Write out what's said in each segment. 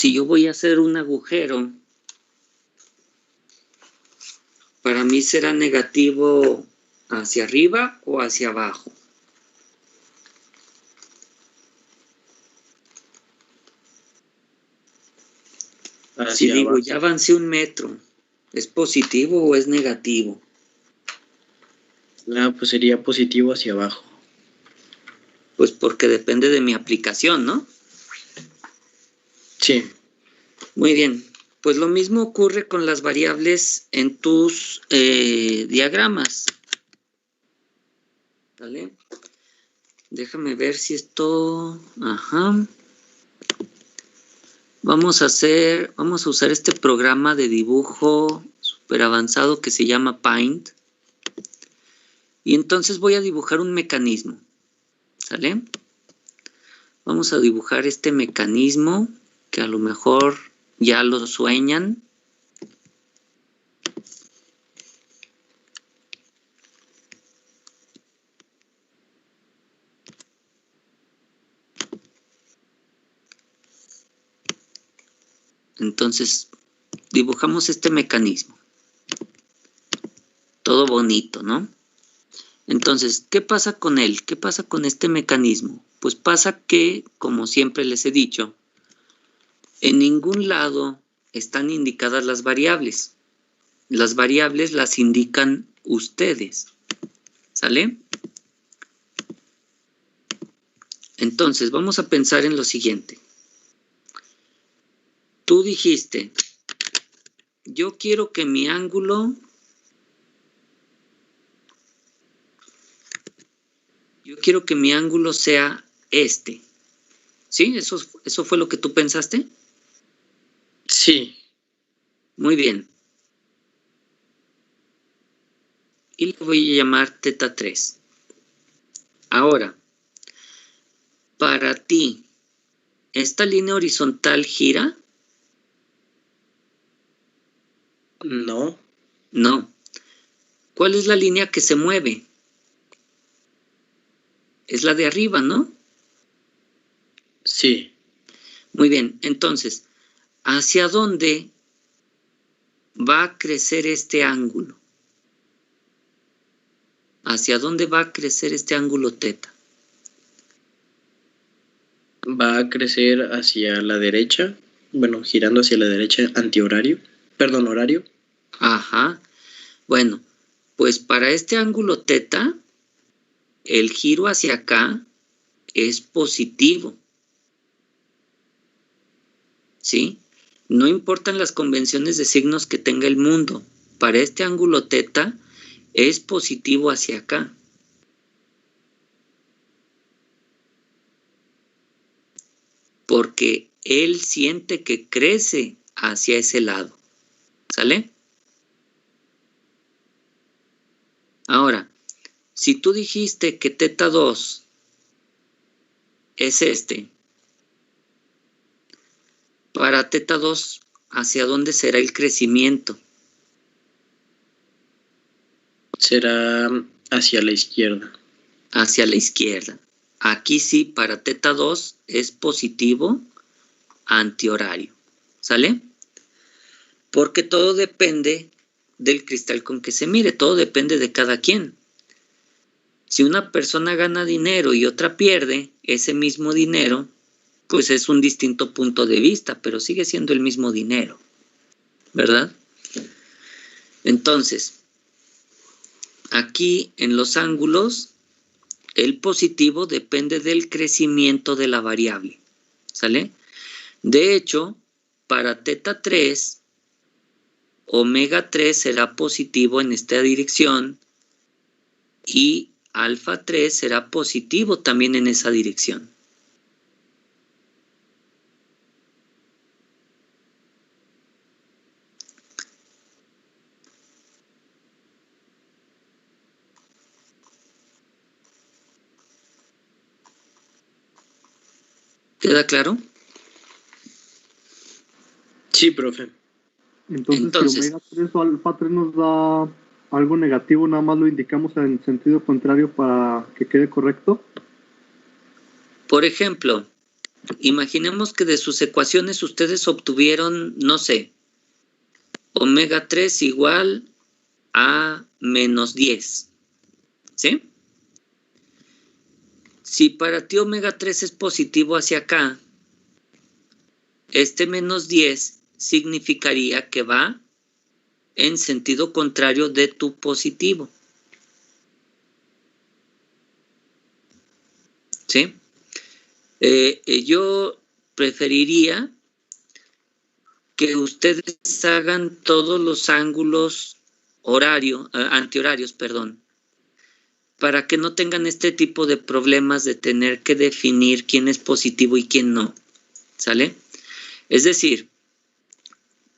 Si yo voy a hacer un agujero, para mí será negativo hacia arriba o hacia abajo. Si digo, ya avancé 1 metro, ¿es positivo o es negativo? Pues sería positivo hacia abajo. Pues porque depende de mi aplicación, ¿no? Sí. Muy bien. Pues lo mismo ocurre con las variables en tus diagramas. ¿Vale? Déjame ver si esto... Ajá. Vamos a usar este programa de dibujo súper avanzado que se llama Paint. Y entonces voy a dibujar un mecanismo. ¿Sale? Vamos a dibujar este mecanismo que a lo mejor ya lo sueñan. Entonces, dibujamos este mecanismo. Todo bonito, ¿no? Entonces, ¿qué pasa con él? ¿Qué pasa con este mecanismo? Pues pasa que, como siempre les he dicho, en ningún lado están indicadas las variables. Las variables las indican ustedes. ¿Sale? Entonces, vamos a pensar en lo siguiente. Tú dijiste, yo quiero que mi ángulo... Yo quiero que mi ángulo sea este. ¿Sí? ¿Eso fue lo que tú pensaste? Sí. Muy bien. Y le voy a llamar teta 3. Ahora, para ti, ¿esta línea horizontal gira? No. No. ¿Cuál es la línea que se mueve? Es la de arriba, ¿no? Sí. Muy bien. Entonces, ¿hacia dónde va a crecer este ángulo? ¿Hacia dónde va a crecer este ángulo teta? Va a crecer hacia la derecha. Bueno, girando hacia la derecha antihorario. Perdón, horario. Ajá. Bueno, pues para este ángulo teta, el giro hacia acá es positivo. ¿Sí? No importan las convenciones de signos que tenga el mundo. Para este ángulo teta es positivo hacia acá. Porque él siente que crece hacia ese lado. ¿Sale? Ahora, si tú dijiste que teta 2 es este, para teta 2, ¿hacia dónde será el crecimiento? Será hacia la izquierda. Hacia la izquierda. Aquí sí, para teta 2 es positivo antihorario. ¿Sale? Porque todo depende del cristal con que se mire, todo depende de cada quien. Si una persona gana dinero y otra pierde ese mismo dinero, pues es un distinto punto de vista, pero sigue siendo el mismo dinero, ¿verdad? Entonces, aquí en los ángulos, el positivo depende del crecimiento de la variable, ¿sale? De hecho, para teta 3, omega 3 será positivo en esta dirección y alfa 3 será positivo también en esa dirección. ¿Queda claro? Sí, profe. Entonces, si omega 3 o alfa 3 nos da algo negativo, nada más lo indicamos en sentido contrario para que quede correcto. Por ejemplo, Imaginemos que de sus ecuaciones ustedes obtuvieron, no sé, omega 3 igual a menos 10. ¿Sí? Si para ti omega 3 es positivo hacia acá, este menos 10 significaría que va en sentido contrario de tu positivo. ¿Sí? Yo preferiría que ustedes hagan todos los ángulos antihorarios, para que no tengan este tipo de problemas de tener que definir quién es positivo y quién no. ¿Sale? Es decir,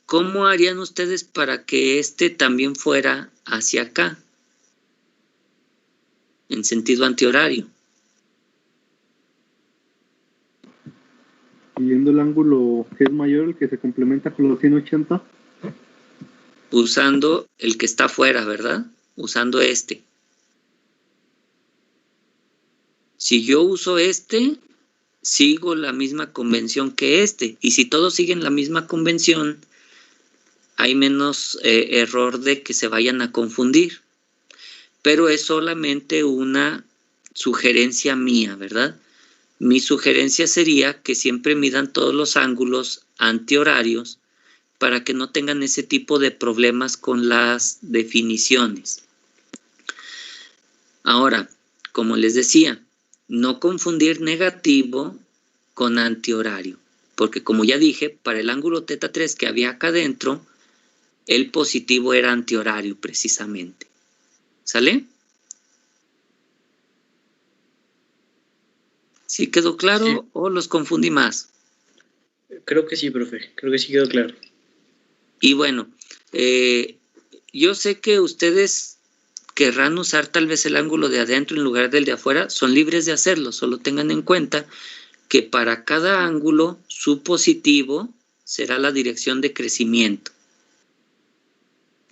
¿cómo harían ustedes para que este también fuera hacia acá? En sentido antihorario. Siguiendo el ángulo que es mayor, el que se complementa con los 180. Usando el que está afuera, ¿verdad? Usando este. Si yo uso este, sigo la misma convención que este. Y si todos siguen la misma convención, hay menos error de que se vayan a confundir. Pero es solamente una sugerencia mía, ¿verdad? Mi sugerencia sería que siempre midan todos los ángulos antihorarios para que no tengan ese tipo de problemas con las definiciones. Ahora, como les decía, no confundir negativo con antihorario, porque como ya dije, para el ángulo θ3 que había acá adentro, el positivo era antihorario precisamente. ¿Sale? ¿Sí quedó claro Sí. o los confundí más? Creo que sí, profe. Creo que sí quedó claro. Y bueno, yo sé que ustedes querrán usar tal vez el ángulo de adentro en lugar del de afuera. Son libres de hacerlo, solo tengan en cuenta que para cada ángulo su positivo será la dirección de crecimiento.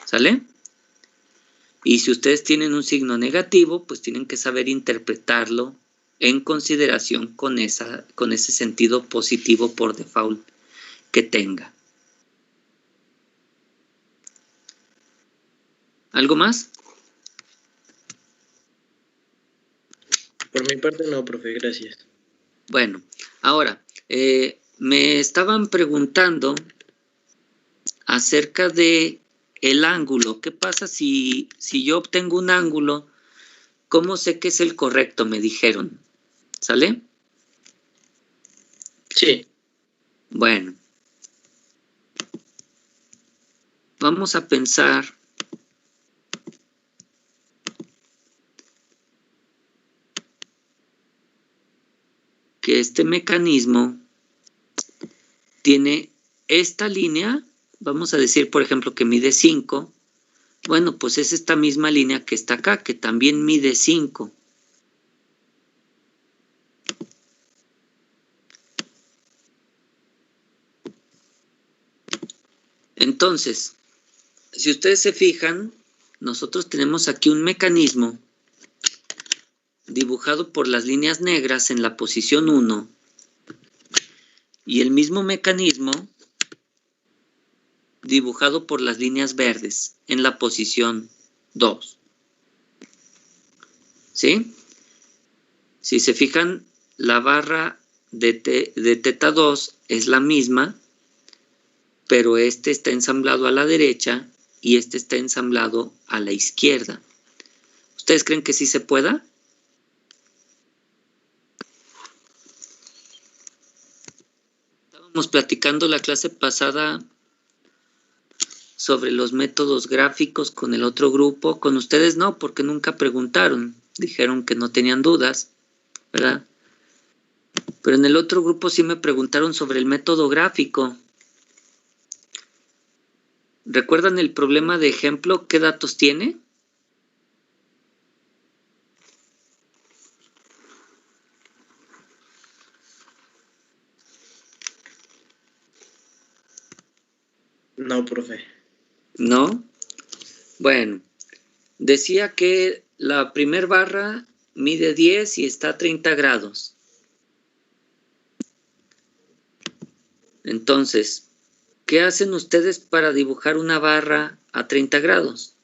¿Sale? Y si ustedes tienen un signo negativo, pues tienen que saber interpretarlo en consideración con ese sentido positivo por default que tenga. ¿Algo más? Por mi parte no, profe, gracias. Bueno, ahora, me estaban preguntando acerca de el ángulo. ¿Qué pasa si yo obtengo un ángulo? ¿Cómo sé que es el correcto? Me dijeron. ¿Sale? Sí. Bueno. Vamos a pensar que este mecanismo tiene esta línea, vamos a decir, por ejemplo, que mide 5. Bueno, pues es esta misma línea que está acá, que también mide 5. Entonces, si ustedes se fijan, nosotros tenemos aquí un mecanismo dibujado por las líneas negras en la posición 1 y el mismo mecanismo dibujado por las líneas verdes en la posición 2. ¿Sí? Si se fijan, la barra de θ2 es la misma, pero este está ensamblado a la derecha y este está ensamblado a la izquierda. ¿Ustedes creen que sí se pueda? Estábamos platicando la clase pasada sobre los métodos gráficos con el otro grupo. Con ustedes no, porque nunca preguntaron. Dijeron que no tenían dudas, ¿verdad? Pero en el otro grupo sí me preguntaron sobre el método gráfico. ¿Recuerdan el problema de ejemplo? ¿Qué datos tiene? No, profe. ¿No? Bueno, decía que la primer barra mide 10 y está a 30 grados. Entonces, ¿qué hacen ustedes para dibujar una barra a 30 grados?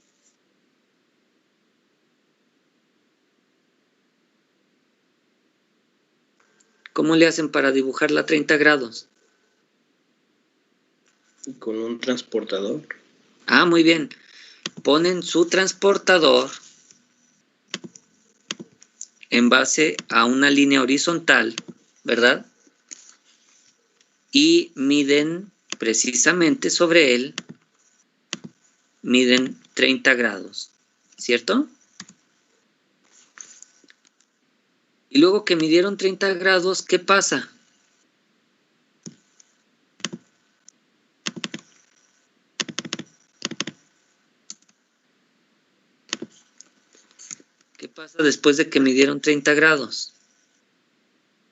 ¿Cómo le hacen para dibujarla a 30 grados? Con un transportador. Ah, muy bien. Ponen su transportador en base a una línea horizontal, ¿verdad? Y miden precisamente sobre él, miden 30 grados, ¿cierto? Y luego que midieron 30 grados, ¿qué pasa? ¿Qué pasa después de que midieron 30 grados?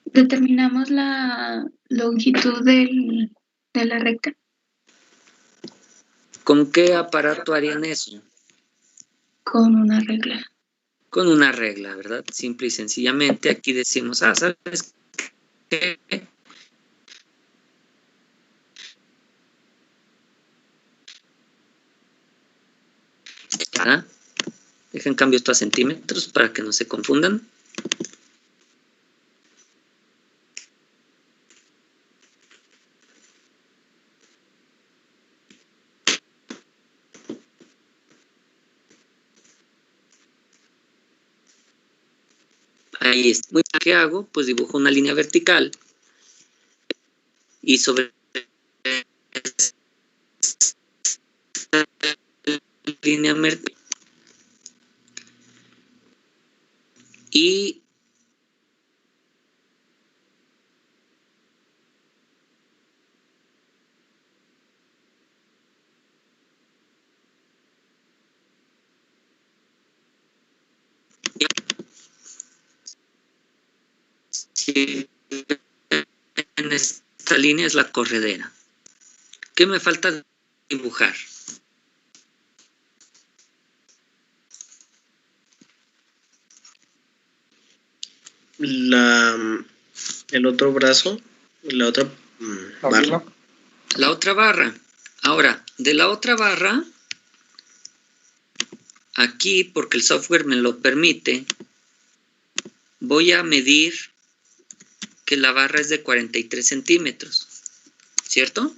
Determinamos la longitud de la recta. ¿Con qué aparato harían eso? Con una regla. Con una regla, ¿verdad? Simple y sencillamente aquí decimos, ¿sabes qué? Dejen cambio esto a centímetros para que no se confundan. Ahí está. ¿Qué hago? Pues dibujo una línea vertical y sobre esta línea vertical y en esta línea es la corredera. ¿Qué me falta dibujar? El otro brazo, la otra barra. La otra barra. Ahora, de la otra barra, aquí, porque el software me lo permite, voy a medir que la barra es de 43 centímetros, ¿cierto?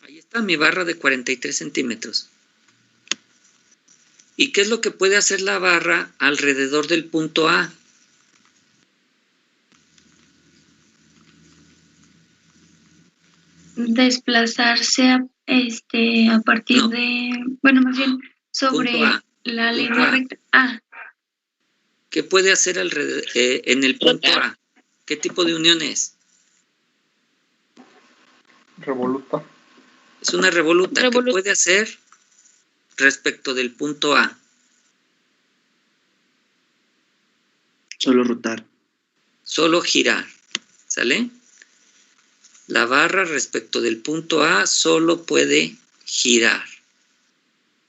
Ahí está mi barra de 43 centímetros. ¿Y qué es lo que puede hacer la barra alrededor del punto A? Desplazarse a partir de, bueno, más bien sobre la línea recta. ¿Qué puede hacer alrededor, en el punto A? ¿Qué tipo de unión es? Revoluta. Es una revoluta. ¿Qué puede hacer respecto del punto A? Solo rotar. Solo girar, ¿sale? La barra respecto del punto A solo puede girar,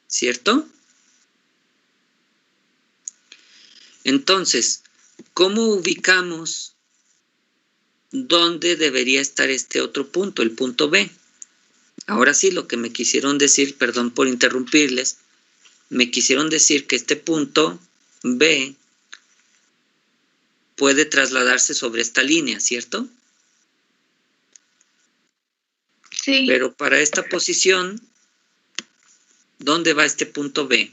¿cierto? Entonces, ¿cómo ubicamos dónde debería estar este otro punto, el punto B? Ahora sí, lo que me quisieron decir, perdón por interrumpirles, me quisieron decir que este punto B puede trasladarse sobre esta línea, ¿cierto? Sí. Pero para esta posición, ¿dónde va este punto B?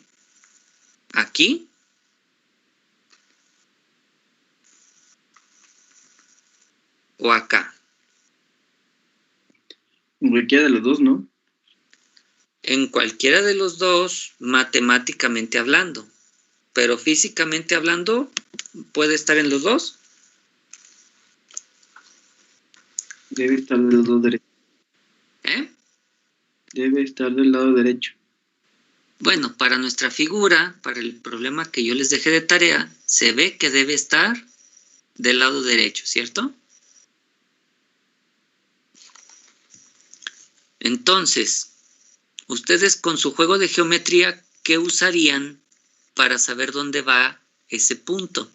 ¿Aquí? ¿O acá? Cualquiera de los dos, ¿no? En cualquiera de los dos, matemáticamente hablando. Pero físicamente hablando, ¿puede estar en los dos? Debe estar del lado derecho. Debe estar del lado derecho. Bueno, para nuestra figura, para el problema que yo les dejé de tarea, se ve que debe estar del lado derecho, ¿cierto? Entonces, ustedes con su juego de geometría, ¿qué usarían para saber dónde va ese punto?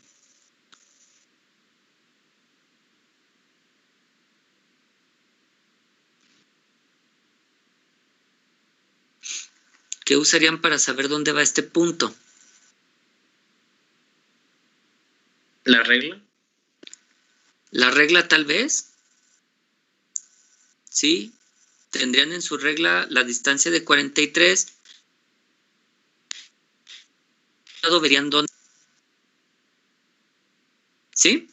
¿Qué usarían para saber dónde va este punto? ¿La regla? ¿La regla tal vez? ¿Sí? Tendrían en su regla la distancia de 43. Verían dónde. ¿Sí?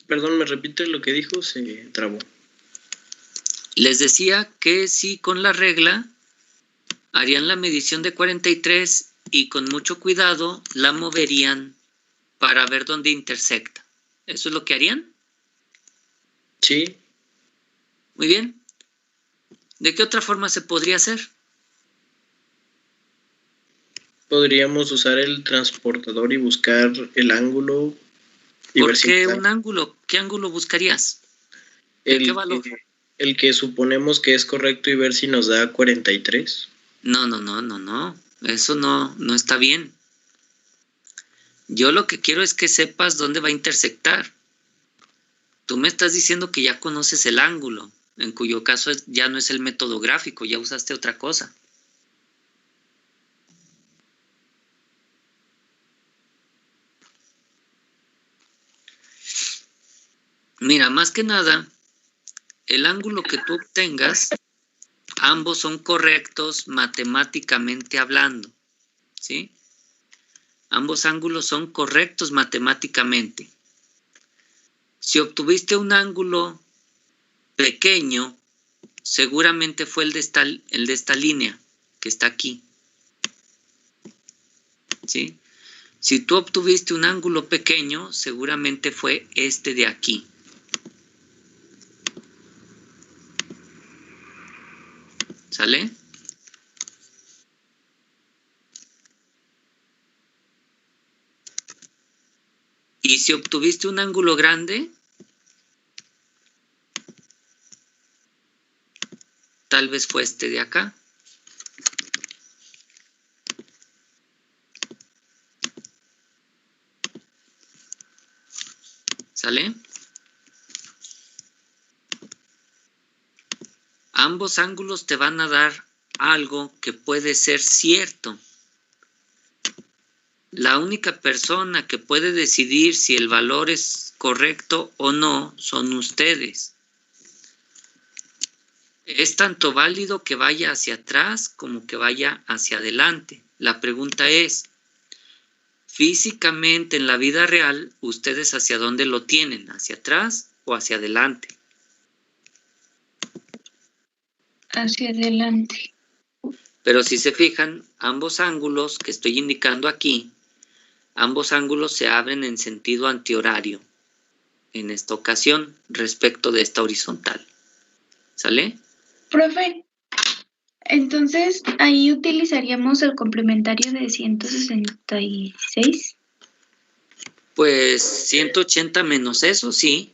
Perdón, ¿me repite lo que dijo? Se trabó. Les decía que sí, con la regla harían la medición de 43 y con mucho cuidado la moverían para ver dónde intersecta. ¿Eso es lo que harían? Sí. Muy bien. ¿De qué otra forma se podría hacer? Podríamos usar el transportador y buscar el ángulo. Y ¿Por ver si qué un ángulo? ¿Qué ángulo buscarías? ¿De qué valor? El que suponemos que es correcto y ver si nos da 43. No. Eso no está bien. Yo lo que quiero es que sepas dónde va a intersectar. Tú me estás diciendo que ya conoces el ángulo, en cuyo caso ya no es el método gráfico, ya usaste otra cosa. Mira, más que nada, el ángulo que tú obtengas, ambos son correctos matemáticamente hablando, ¿sí? Ambos ángulos son correctos matemáticamente. Si obtuviste un ángulo pequeño, seguramente fue el de esta línea que está aquí, ¿sí? Si tú obtuviste un ángulo pequeño, seguramente fue este de aquí. ¿Sale? Y si obtuviste un ángulo grande, tal vez fue este de acá. ¿Sale? Ambos ángulos te van a dar algo que puede ser cierto. La única persona que puede decidir si el valor es correcto o no son ustedes. Es tanto válido que vaya hacia atrás como que vaya hacia adelante. La pregunta es, físicamente en la vida real, ¿ustedes hacia dónde lo tienen? ¿Hacia atrás o hacia adelante? Hacia adelante. Pero si se fijan, ambos ángulos que estoy indicando aquí, ambos ángulos se abren en sentido antihorario en esta ocasión respecto de esta horizontal. ¿Sale? Profe, entonces ahí utilizaríamos el complementario de 166. Pues 180 menos eso, sí.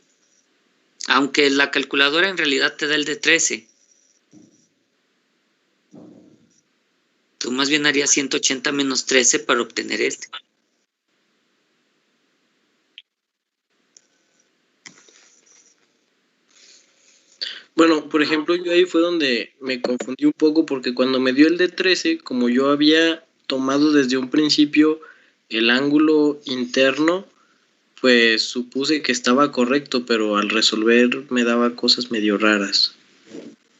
Aunque la calculadora en realidad te da el de 13. Tú más bien harías 180 menos 13 para obtener este. Bueno, por ejemplo, yo ahí fue donde me confundí un poco porque cuando me dio el de 13, como yo había tomado desde un principio el ángulo interno, pues supuse que estaba correcto, pero al resolver me daba cosas medio raras.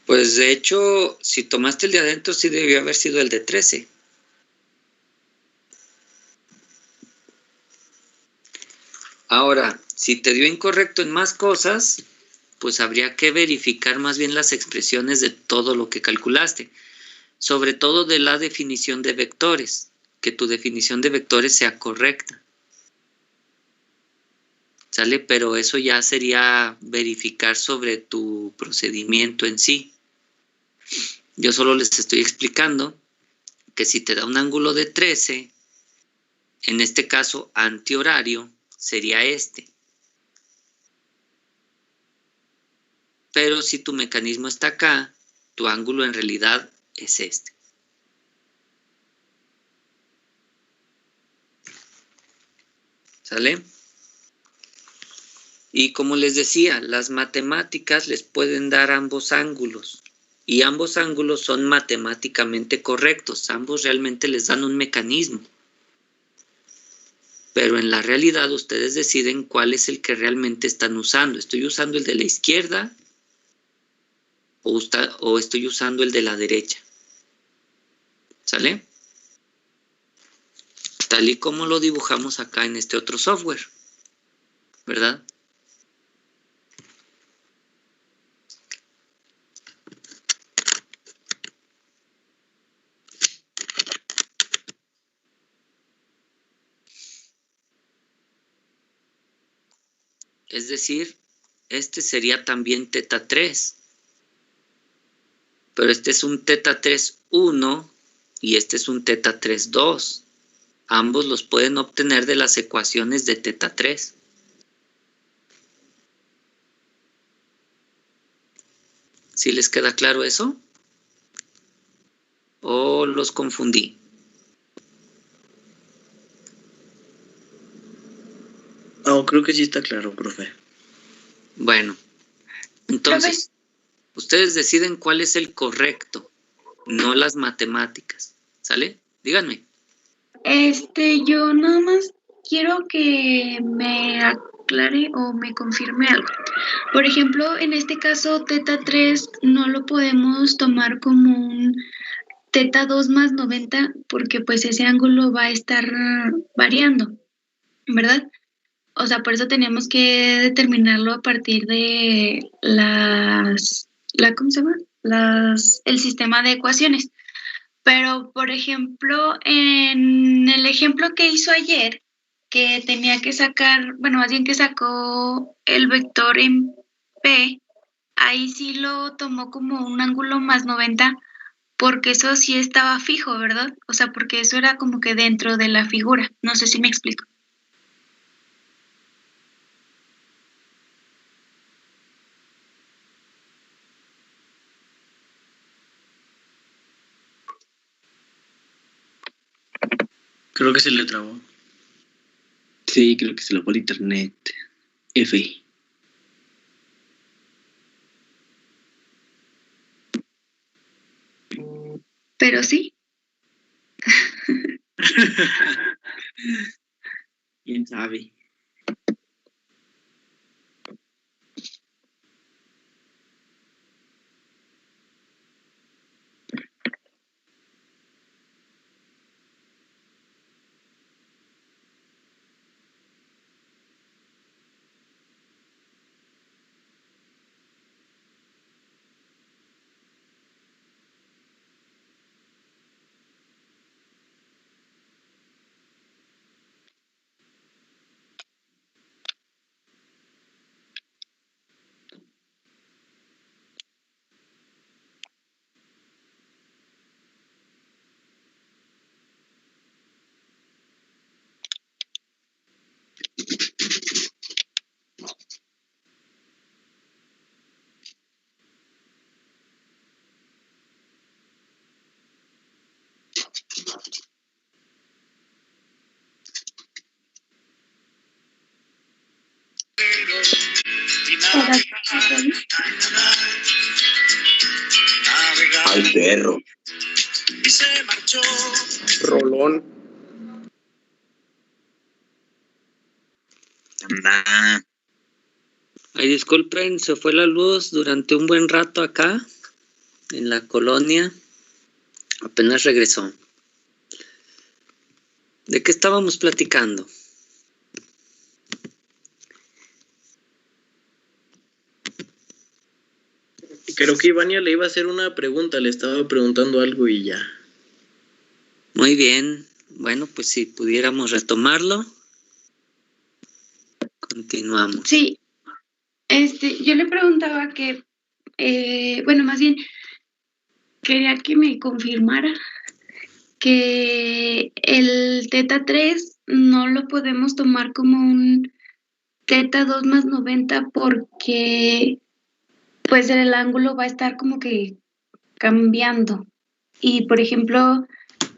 Pues de hecho, si tomaste el de adentro, sí debió haber sido el de 13. Ahora, si te dio incorrecto en más cosas, pues habría que verificar más bien las expresiones de todo lo que calculaste, sobre todo de la definición de vectores, que tu definición de vectores sea correcta. ¿Sale? Pero eso ya sería verificar sobre tu procedimiento en sí. Yo solo les estoy explicando que si te da un ángulo de 13, en este caso antihorario, sería este. Pero si tu mecanismo está acá, tu ángulo en realidad es este. ¿Sale? Y como les decía, las matemáticas les pueden dar ambos ángulos. y ambos ángulos son matemáticamente correctos, ambos realmente les dan un mecanismo. Pero en la realidad ustedes deciden cuál es el que realmente están usando. ¿Estoy usando el de la izquierda o estoy usando el de la derecha? ¿Sale? Tal y como lo dibujamos acá en este otro software, ¿verdad? Es decir, este sería también teta 3. Pero este es un teta 3,1 y este es un teta 3,2. Ambos los pueden obtener de las ecuaciones de teta 3. ¿Sí les queda claro eso? ¿O los confundí? No, creo que sí está claro, profe. Bueno, entonces, ustedes deciden cuál es el correcto, no las matemáticas. ¿Sale? Díganme. Yo nada más quiero que me aclare o me confirme algo. Por ejemplo, en este caso, teta 3 no lo podemos tomar como un teta 2 más 90 porque pues ese ángulo va a estar variando, ¿verdad? O sea, por eso teníamos que determinarlo a partir de ¿cómo se llama? El sistema de ecuaciones. Pero, por ejemplo, en el ejemplo que hizo ayer, que tenía que sacar, bueno, más bien que sacó el vector en P, ahí sí lo tomó como un ángulo más 90, porque eso sí estaba fijo, ¿verdad? O sea, porque eso era como que dentro de la figura. No sé si me explico. Creo que se le trabó. Sí, creo que se lo fue el internet. F. Pero sí. ¿Quién sabe? Al perro. Rolón. Anda. Ay, disculpen, se fue la luz durante un buen rato acá, en la colonia. Apenas regresó. ¿De qué estábamos platicando? Creo que Ivania le iba a hacer una pregunta, le estaba preguntando algo y ya. Muy bien. Bueno, pues si pudiéramos retomarlo. Continuamos. Sí. Yo le preguntaba que, bueno, más bien, quería que me confirmara que el teta 3 no lo podemos tomar como un teta 2 más 90 porque pues el ángulo va a estar como que cambiando. Y por ejemplo,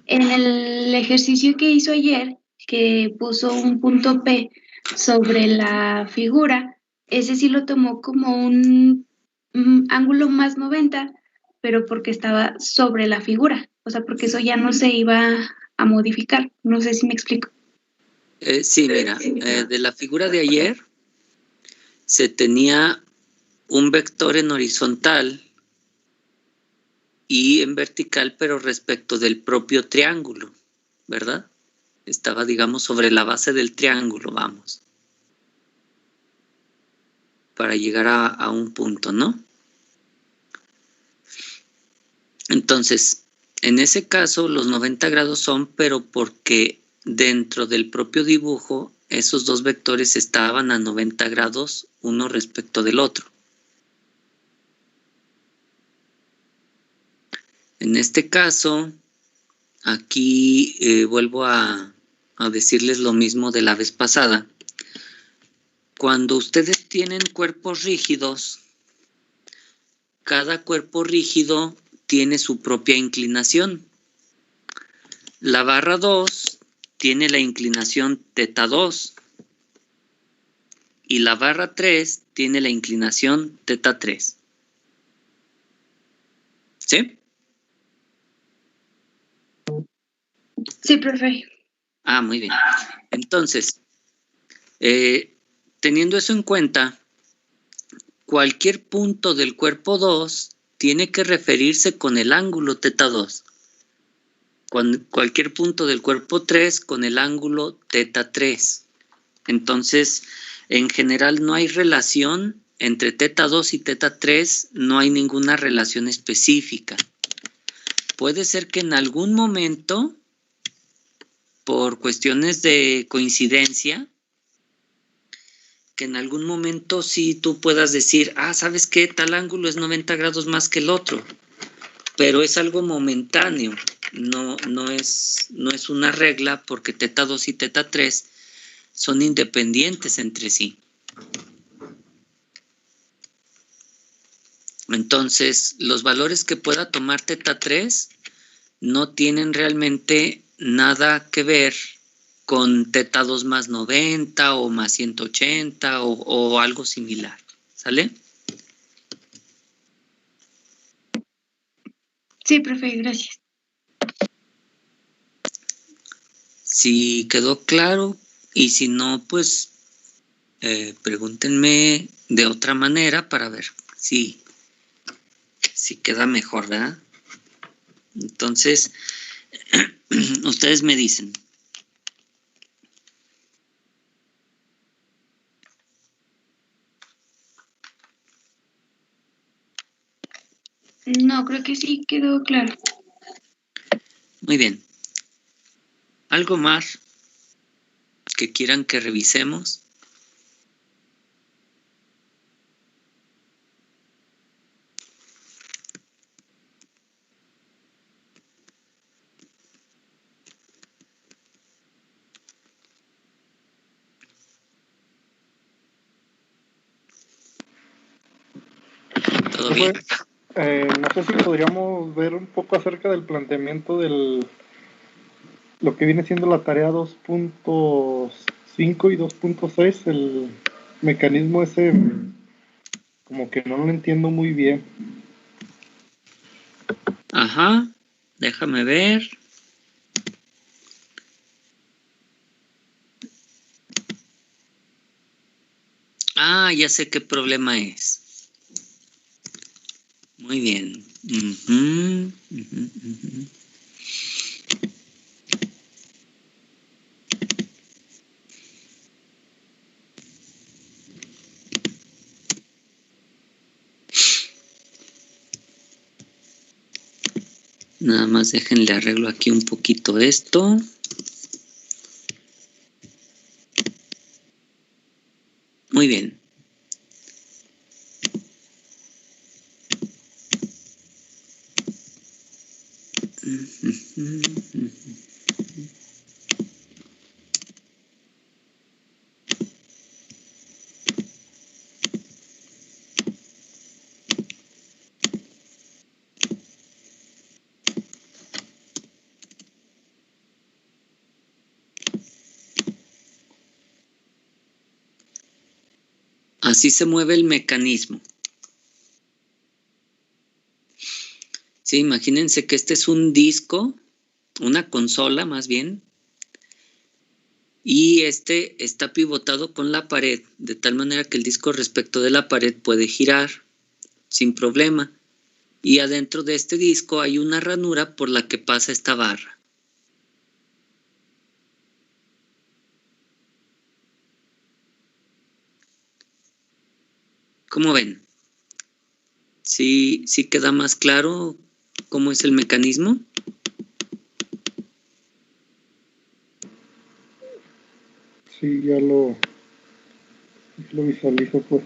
en el ejercicio que hizo ayer, que puso un punto P sobre la figura, ese sí lo tomó como un ángulo más 90, pero porque estaba sobre la figura, o sea, porque eso ya no se iba a modificar. No sé si me explico. Sí, mira, de la figura de ayer se tenía un vector en horizontal y en vertical, pero respecto del propio triángulo, ¿verdad? Estaba, digamos, sobre la base del triángulo, vamos, para llegar a un punto, ¿no? Entonces, en ese caso, los 90 grados son, pero porque dentro del propio dibujo, esos dos vectores estaban a 90 grados uno respecto del otro. En este caso, aquí vuelvo a decirles lo mismo de la vez pasada. Cuando ustedes tienen cuerpos rígidos, cada cuerpo rígido tiene su propia inclinación. La barra 2 tiene la inclinación teta 2 y la barra 3 tiene la inclinación teta 3. ¿Sí? Sí, profe. Ah, muy bien. Entonces, teniendo eso en cuenta, cualquier punto del cuerpo 2 tiene que referirse con el ángulo teta 2. Cualquier punto del cuerpo 3 con el ángulo teta 3. Entonces, en general no hay relación entre teta 2 y teta 3, no hay ninguna relación específica. Puede ser que en algún momento, por cuestiones de coincidencia, que en algún momento sí tú puedas decir, ¿sabes qué? Tal ángulo es 90 grados más que el otro. Pero es algo momentáneo, no es una regla porque teta 2 y teta 3 son independientes entre sí. Entonces, los valores que pueda tomar teta 3 no tienen realmente nada que ver con teta 2 más 90 o más 180 o algo similar. ¿Sale? Sí, profe, gracias. Si quedó claro y si no, pues pregúntenme de otra manera para ver si queda mejor, ¿verdad? Entonces, ustedes me dicen. No, creo que sí quedó claro. Muy bien. ¿Algo más que quieran que revisemos? ¿Todo bien? No sé si podríamos ver un poco acerca del planteamiento del lo que viene siendo la tarea 2.5 y 2.6, el mecanismo ese, como que no lo entiendo muy bien. Ajá, déjame ver. Ya sé qué problema es. Muy bien. Nada más déjenle arreglo aquí un poquito esto. Muy bien. Así se mueve el mecanismo. Sí, imagínense que este es un disco, una consola más bien, y este está pivotado con la pared, de tal manera que el disco respecto de la pared puede girar sin problema. Y adentro de este disco hay una ranura por la que pasa esta barra. ¿Cómo ven? ¿Sí queda más claro cómo es el mecanismo? Sí, ya lo visualizo, pues.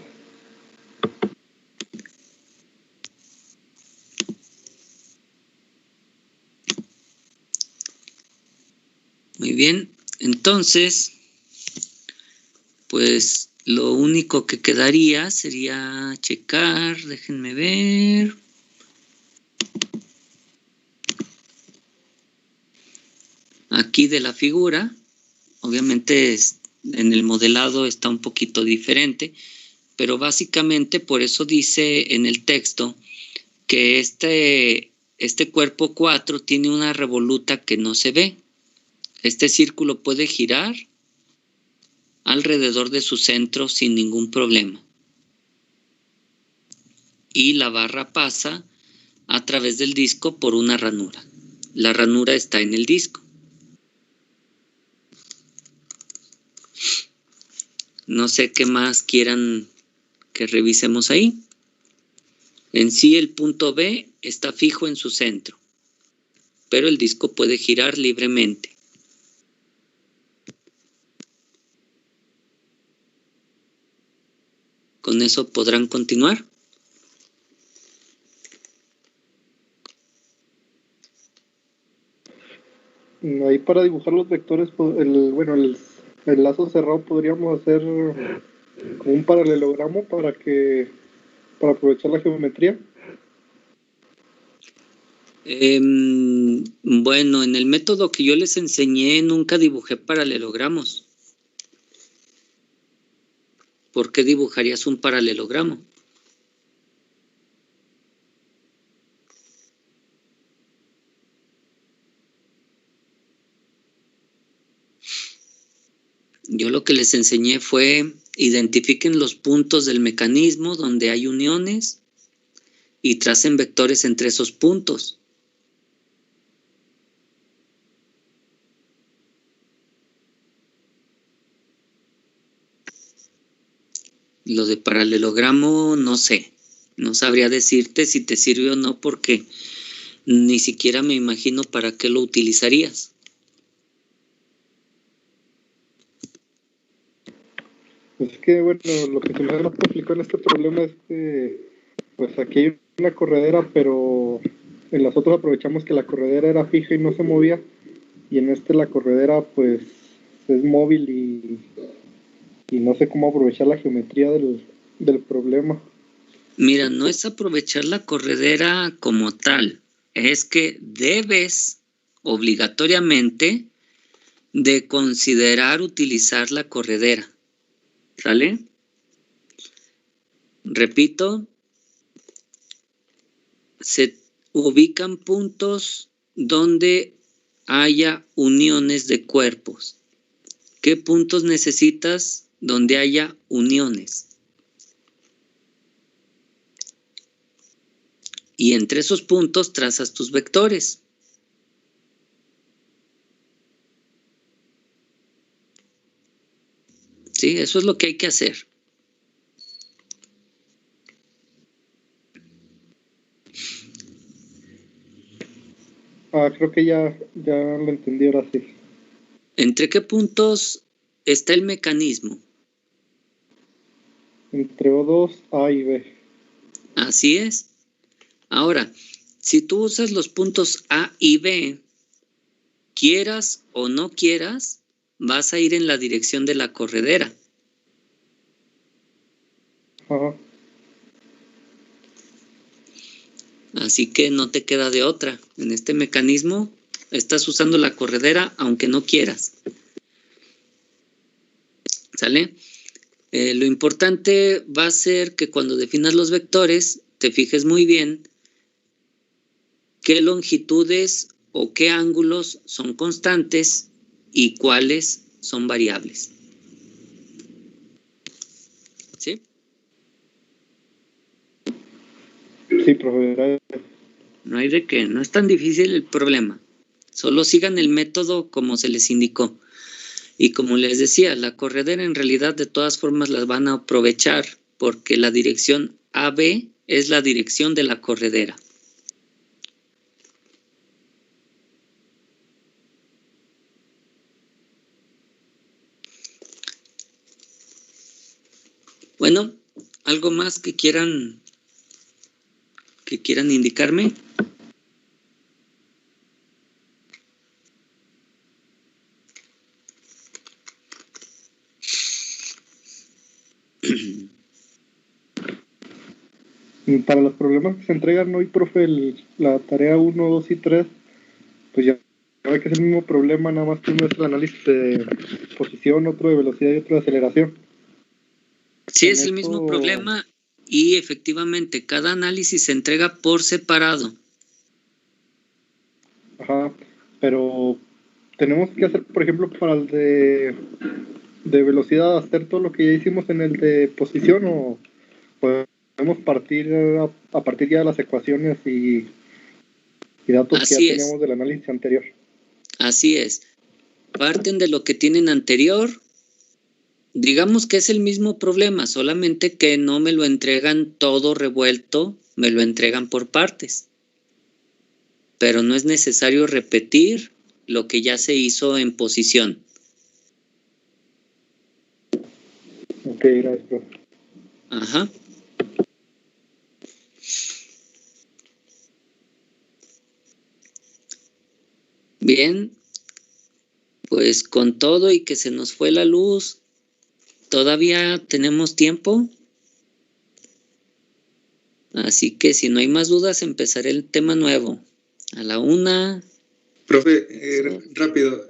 Muy bien, entonces, pues lo único que quedaría sería checar, déjenme ver. Aquí de la figura, obviamente en el modelado está un poquito diferente, pero básicamente por eso dice en el texto que este cuerpo 4 tiene una revoluta que no se ve. Este círculo puede girar alrededor de su centro sin ningún problema. Y la barra pasa a través del disco por una ranura. La ranura está en el disco. No sé qué más quieran que revisemos ahí. En sí el punto B está fijo en su centro, pero el disco puede girar libremente. ¿Con eso podrán continuar? Ahí para dibujar los vectores, el lazo cerrado podríamos hacer como un paralelogramo para aprovechar la geometría. Bueno, en el método que yo les enseñé nunca dibujé paralelogramos. ¿Por qué dibujarías un paralelogramo? Yo lo que les enseñé fue identifiquen los puntos del mecanismo donde hay uniones y tracen vectores entre esos puntos. Lo de paralelogramo no sé, no sabría decirte si te sirve o no porque ni siquiera me imagino para qué lo utilizarías. Pues es que, bueno, lo que se me más complicó en este problema es que, pues aquí hay una corredera, pero en las otras aprovechamos que la corredera era fija y no se movía, y en la corredera, pues, es móvil y no sé cómo aprovechar la geometría del problema. Mira, no es aprovechar la corredera como tal, es que debes obligatoriamente de considerar utilizar la corredera. ¿Sale? Repito, se ubican puntos donde haya uniones de cuerpos. ¿Qué puntos necesitas donde haya uniones? Y entre esos puntos trazas tus vectores. Sí, eso es lo que hay que hacer. Creo que ya lo entendí ahora sí. ¿Entre qué puntos está el mecanismo? Entre O2, A y B. Así es. Ahora, si tú usas los puntos A y B, quieras o no quieras, vas a ir en la dirección de la corredera. Ajá. Así que no te queda de otra. En este mecanismo estás usando la corredera aunque no quieras. ¿Sale? Lo importante va a ser que cuando definas los vectores te fijes muy bien qué longitudes o qué ángulos son constantes y cuáles son variables. ¿Sí? Sí, profe. No hay de qué, no es tan difícil el problema. Solo sigan el método como se les indicó. Y como les decía, la corredera en realidad de todas formas las van a aprovechar porque la dirección AB es la dirección de la corredera. Bueno, ¿algo más que quieran indicarme? Para los problemas que se entregan hoy, profe, la tarea 1, 2 y 3, pues ya ve que es el mismo problema, nada más que uno es el análisis de posición, otro de velocidad y otro de aceleración. Sí, es el mismo problema y efectivamente cada análisis se entrega por separado. Ajá, pero tenemos que hacer, por ejemplo, para el de velocidad, hacer todo lo que ya hicimos en el de posición, o podemos partir a partir ya de las ecuaciones y datos que ya teníamos del análisis anterior. Así es. Parten de lo que tienen anterior. Digamos que es el mismo problema, solamente que no me lo entregan todo revuelto, me lo entregan por partes. Pero no es necesario repetir lo que ya se hizo en posición. Ok, gracias, profe. Ajá. Bien, pues con todo y que se nos fue la luz, todavía tenemos tiempo. Así que si no hay más dudas, empezaré el tema nuevo. A la 1. Profe, rápido,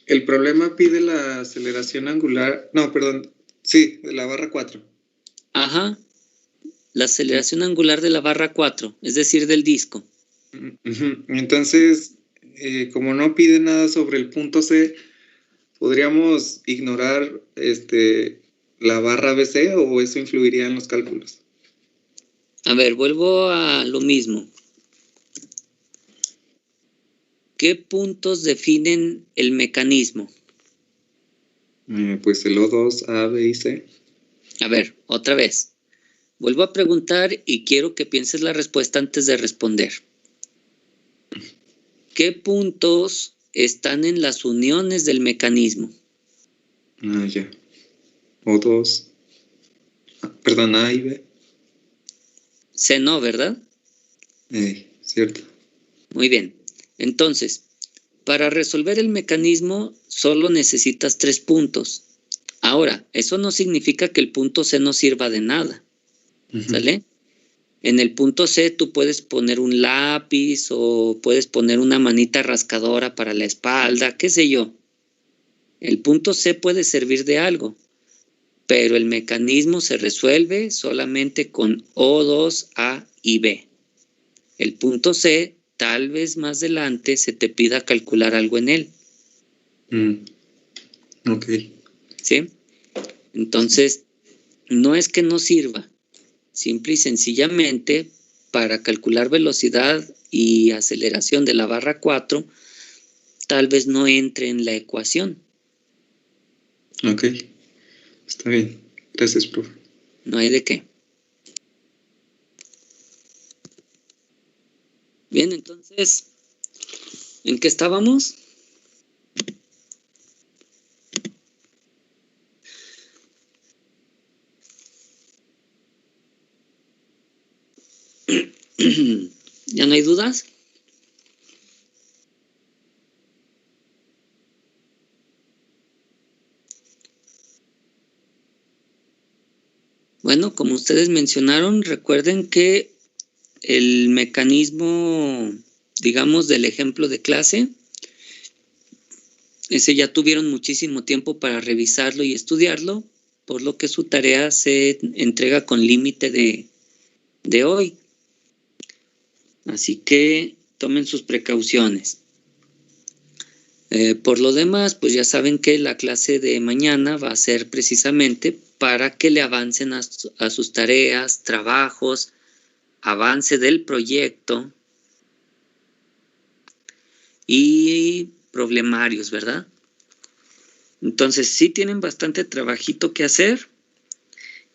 el problema pide la aceleración angular, no, perdón, sí, de la barra 4. Ajá, la aceleración angular de la barra 4, es decir, del disco. Entonces, como no pide nada sobre el punto C, ¿podríamos ignorar la barra BC o eso influiría en los cálculos? A ver, vuelvo a lo mismo. ¿Qué puntos definen el mecanismo? Pues el O2, A, B y C. A ver, otra vez. Vuelvo a preguntar y quiero que pienses la respuesta antes de responder. ¿Qué puntos están en las uniones del mecanismo? Ya. O2. Perdón, A y B. C no, ¿verdad? Cierto. Muy bien. Entonces, para resolver el mecanismo solo necesitas 3 puntos. Ahora, eso no significa que el punto C no sirva de nada. ¿Sale? En el punto C tú puedes poner un lápiz o puedes poner una manita rascadora para la espalda, qué sé yo. El punto C puede servir de algo, pero el mecanismo se resuelve solamente con O2, A y B. El punto C, tal vez más adelante se te pida calcular algo en él. Ok. ¿Sí? Entonces, no es que no sirva. Simple y sencillamente, para calcular velocidad y aceleración de la barra 4, tal vez no entre en la ecuación. Ok, está bien. Gracias, profe. No hay de qué. Bien, entonces, ¿en qué estábamos? ¿Ya no hay dudas? Bueno, como ustedes mencionaron, recuerden que el mecanismo, digamos, del ejemplo de clase, ese ya tuvieron muchísimo tiempo para revisarlo y estudiarlo, por lo que su tarea se entrega con límite de hoy. Así que tomen sus precauciones. Por lo demás, pues ya saben que la clase de mañana va a ser precisamente para que le avancen a sus tareas, trabajos, avance del proyecto y problemarios, ¿verdad? Entonces sí tienen bastante trabajito que hacer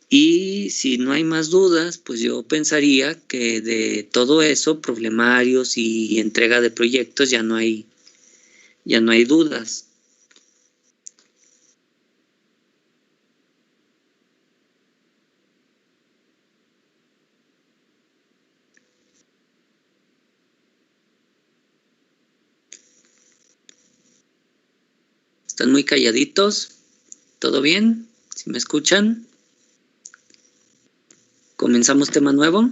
y si no hay más dudas, pues yo pensaría que de todo eso, problemarios y entrega de proyectos, ya no hay dudas. ¿Están muy calladitos? ¿Todo bien? ¿Sí me escuchan? ¿Comenzamos tema nuevo?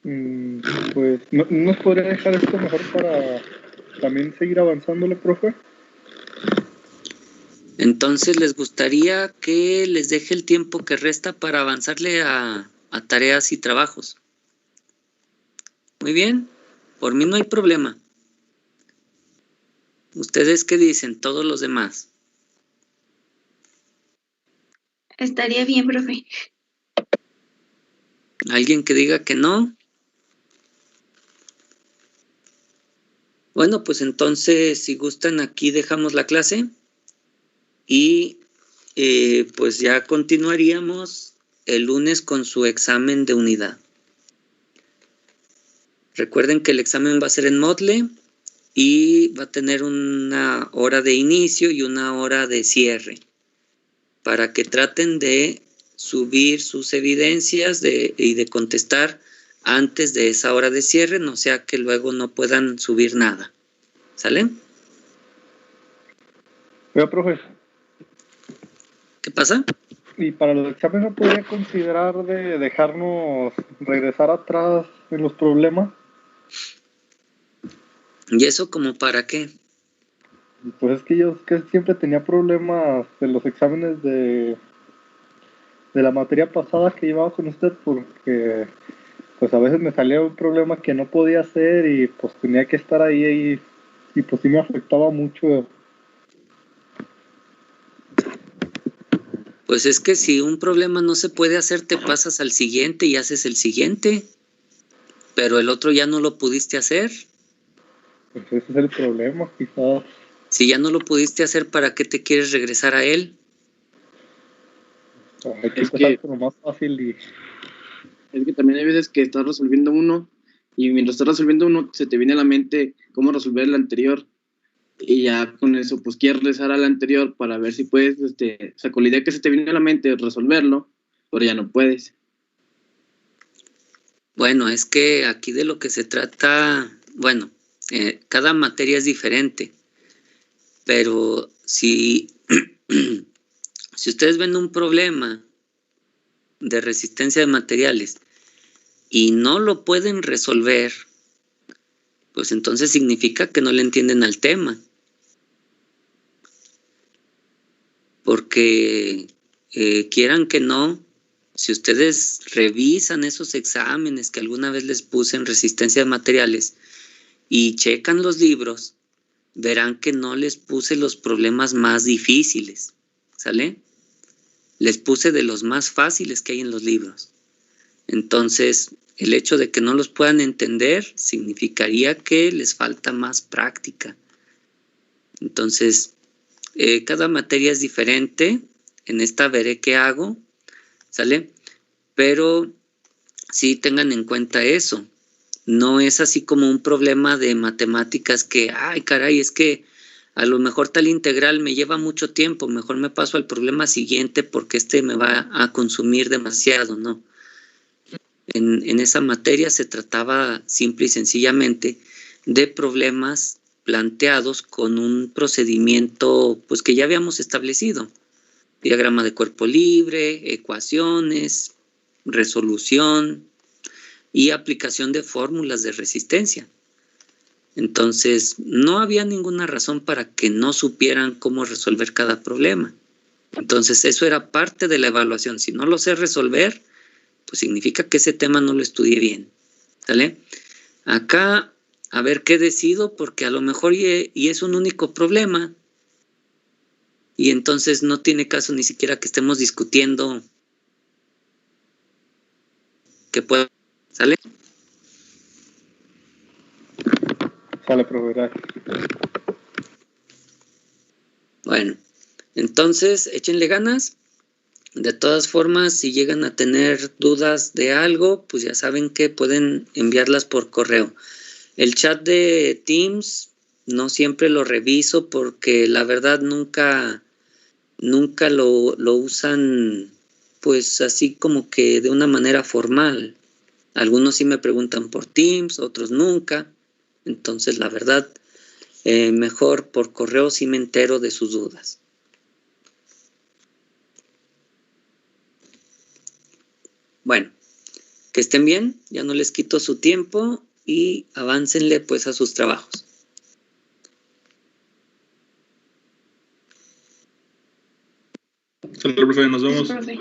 Pues, ¿no nos podría dejar esto mejor para también seguir avanzándole, profe? Entonces, ¿les gustaría que les deje el tiempo que resta para avanzarle a tareas y trabajos? Muy bien, por mí no hay problema. ¿Ustedes qué dicen, todos los demás? Estaría bien, profe. ¿Alguien que diga que no? Bueno, pues entonces, si gustan, aquí dejamos la clase y pues ya continuaríamos el lunes con su examen de unidad. Recuerden que el examen va a ser en Moodle y va a tener una hora de inicio y una hora de cierre para que traten de subir sus evidencias y de contestar antes de esa hora de cierre, no sea que luego no puedan subir nada. ¿Sale? Oiga, profe, ¿Qué pasa? ¿y para los exámenes no podría considerar de dejarnos regresar atrás en los problemas? ¿Y eso como para qué? Pues es que yo siempre tenía problemas en los exámenes de la materia pasada que llevaba con usted porque pues a veces me salía un problema que no podía hacer y pues tenía que estar ahí y pues sí me afectaba mucho. Pues es que si un problema no se puede hacer, te pasas al siguiente y haces el siguiente, pero el otro ya no lo pudiste hacer. Pues ese es el problema, quizás. Si ya no lo pudiste hacer, ¿para qué te quieres regresar a él? Hay que empezar por lo más fácil y... Es que también hay veces que estás resolviendo uno y mientras estás resolviendo uno se te viene a la mente cómo resolver el anterior y ya con eso pues quieres regresar al anterior para ver si puedes, o sea, con la idea que se te viene a la mente resolverlo, pero ya no puedes. Bueno, es que aquí de lo que se trata, bueno, cada materia es diferente, pero si ustedes ven un problema de resistencia de materiales y no lo pueden resolver, pues entonces significa que no le entienden al tema. Porque quieran que no, si ustedes revisan esos exámenes que alguna vez les puse en resistencia de materiales y checan los libros, verán que no les puse los problemas más difíciles, ¿sale? Les puse de los más fáciles que hay en los libros. Entonces, el hecho de que no los puedan entender significaría que les falta más práctica. Entonces, cada materia es diferente. En esta veré qué hago, ¿sale? Pero sí tengan en cuenta eso. No es así como un problema de matemáticas que, ay, caray, es que a lo mejor tal integral me lleva mucho tiempo, mejor me paso al problema siguiente porque me va a consumir demasiado, ¿no? En esa materia se trataba simple y sencillamente de problemas planteados con un procedimiento pues que ya habíamos establecido. Diagrama de cuerpo libre, ecuaciones, resolución y aplicación de fórmulas de resistencia. Entonces, no había ninguna razón para que no supieran cómo resolver cada problema. Entonces, eso era parte de la evaluación. Si no lo sé resolver, pues significa que ese tema no lo estudié bien. ¿Sale? Acá, a ver qué decido, porque a lo mejor y es un único problema. Y entonces no tiene caso ni siquiera que estemos discutiendo que pueda. ¿Sale? Sale, profe, gracias. Bueno, entonces échenle ganas. De todas formas, si llegan a tener dudas de algo, pues ya saben que pueden enviarlas por correo. El chat de Teams no siempre lo reviso porque la verdad nunca lo usan pues así como que de una manera formal. Algunos sí me preguntan por Teams, otros nunca. Entonces la verdad, mejor por correo sí me entero de sus dudas. Bueno, que estén bien, ya no les quito su tiempo y aváncenle pues a sus trabajos. Sale, profe, nos vemos. Profe.